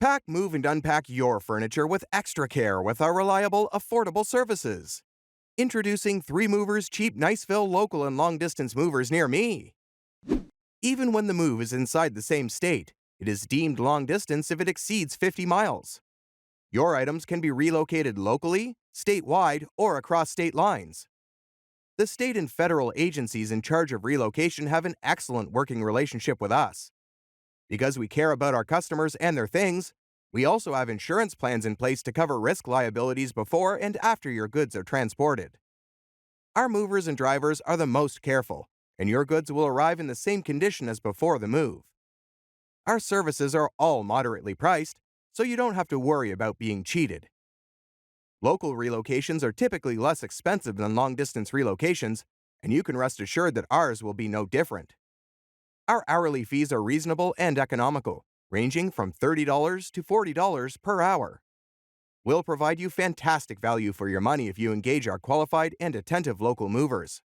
Pack, move, and unpack your furniture with extra care with our reliable, affordable services. Introducing 3 Movers Cheap Niceville local and long-distance movers near me. Even when the move is inside the same state, it is deemed long distance if it exceeds 50 miles. Your items can be relocated locally, statewide, or across state lines. The state and federal agencies in charge of relocation have an excellent working relationship with us. Because we care about our customers and their things, we also have insurance plans in place to cover risk liabilities before and after your goods are transported. Our movers and drivers are the most careful, and your goods will arrive in the same condition as before the move. Our services are all moderately priced, so you don't have to worry about being cheated. Local relocations are typically less expensive than long-distance relocations, and you can rest assured that ours will be no different. Our hourly fees are reasonable and economical, ranging from $30 to $40 per hour. We'll provide you fantastic value for your money if you engage our qualified and attentive local movers.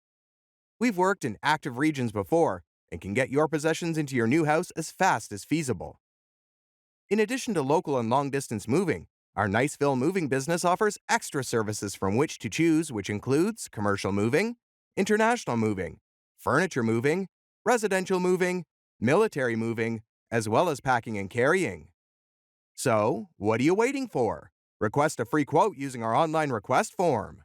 We've worked in active regions before and can get your possessions into your new house as fast as feasible. In addition to local and long-distance moving, our Niceville moving business offers extra services from which to choose, which includes commercial moving, international moving, furniture moving, residential moving, military moving, as well as packing and carrying. So, what are you waiting for? Request a free quote using our online request form.